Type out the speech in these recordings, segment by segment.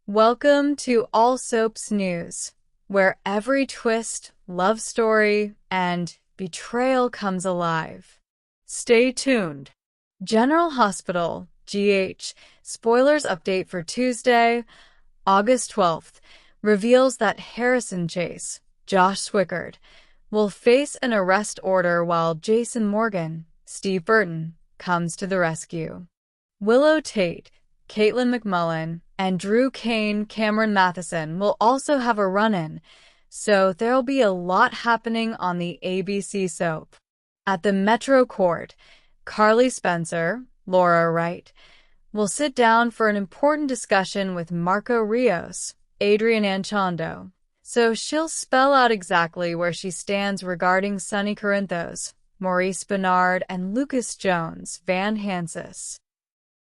Welcome to All Soaps News, where every twist, love story, and betrayal comes alive. Stay tuned. General Hospital, GH, spoilers update for Tuesday, August 12th, reveals that Harrison Chase, Josh Swickard, will face an arrest order while Jason Morgan, Steve Burton, comes to the rescue. Willow Tate, Caitlin McMullen, and Drew Cameron Matheson will also have a run-in, so there'll be a lot happening on the ABC soap. At the Metro Court, Carly Spencer, Laura Wright, will sit down for an important discussion with Marco Rios, Adrian Anchondo, so she'll spell out exactly where she stands regarding Sonny Corinthos, Maurice Bernard, and Lucas Jones, Van Hansis.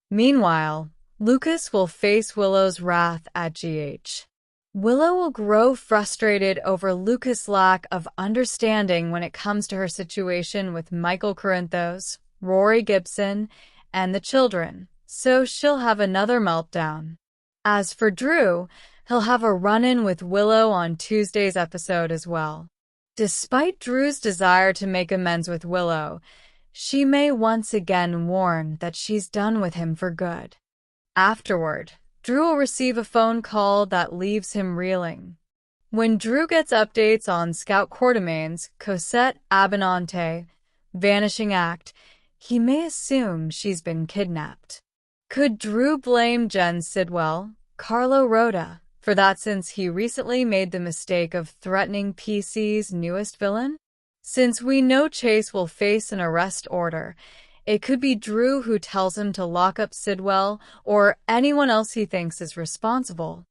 Meanwhile, Lucas will face Willow's wrath at GH. Willow will grow frustrated over Lucas' lack of understanding when it comes to her situation with Michael Corinthos, Rory Gibson, and the children, so she'll have another meltdown. As for Drew, he'll have a run-in with Willow on Tuesday's episode as well. Despite Drew's desire to make amends with Willow, she may once again warn that she's done with him for good. Afterward, Drew will receive a phone call that leaves him reeling. When Drew gets updates on Scout Quartermain's Cosette Abinante vanishing act, he may assume she's been kidnapped. Could Drew blame Jen Sidwell, Carlo Rhoda, for that since he recently made the mistake of threatening PC's newest villain? Since we know Chase will face an arrest order, it could be Drew who tells him to lock up Sidwell or anyone else he thinks is responsible.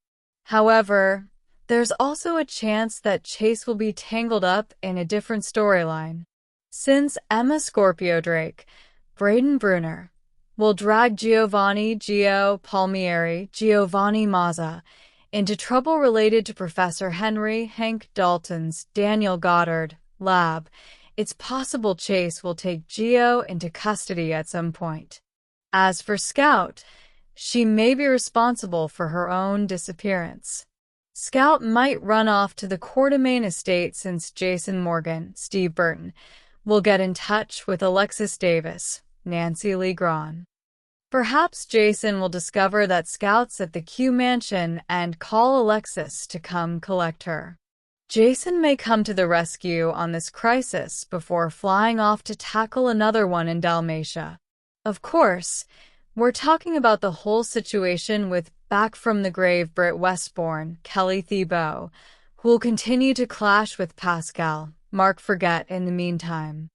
However, there's also a chance that Chase will be tangled up in a different storyline. Since Emma Scorpio Drake, Braden Bruner, will drag Giovanni Palmieri, Giovanni Mazza, into trouble related to Professor Henry Hank Dalton's Daniel Goddard lab, it's possible Chase will take Gio into custody at some point. As for Scout, she may be responsible for her own disappearance. Scout might run off to the Quartermain estate since Jason Morgan, Steve Burton, will get in touch with Alexis Davis, Nancy Lee Grahn. Perhaps Jason will discover that Scout's at the Q Mansion and call Alexis to come collect her. Jason may come to the rescue on this crisis before flying off to tackle another one in Dalmatia. Of course, we're talking about the whole situation with back from the grave Britt Westbourne, Kelly Thibault, who will continue to clash with Pascal, Mark Forget in the meantime.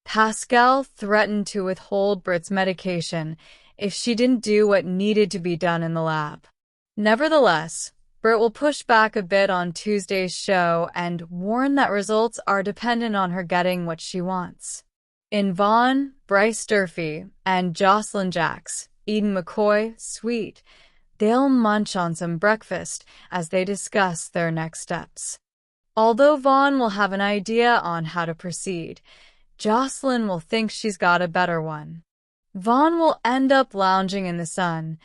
Pascal threatened to withhold Britt's medication if she didn't do what needed to be done in the lab. Nevertheless, Britt will push back a bit on Tuesday's show and warn that results are dependent on her getting what she wants. In Vaughn, Bryce Durfee, and Jocelyn Jacks, Eden McCoy, Sweet, they'll munch on some breakfast as they discuss their next steps. Although Vaughn will have an idea on how to proceed, Jocelyn will think she's got a better one. Vaughn will end up lounging in the sun,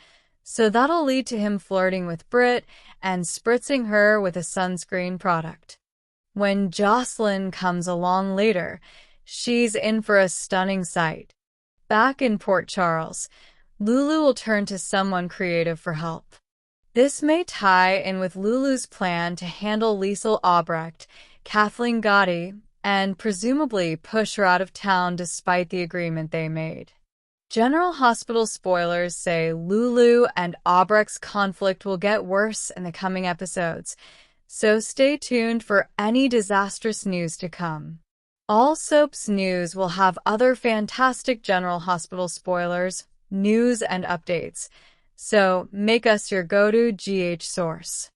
so that'll lead to him flirting with Britt and spritzing her with a sunscreen product. When Jocelyn comes along later, she's in for a stunning sight. Back in Port Charles, Lulu will turn to someone creative for help. This may tie in with Lulu's plan to handle Liesl Albrecht, Kathleen Gotti, and presumably push her out of town despite the agreement they made. General Hospital spoilers say Lulu and Albrecht's conflict will get worse in the coming episodes, so stay tuned for any disastrous news to come. All Soaps News will have other fantastic General Hospital spoilers, news, and updates, so make us your go-to GH source.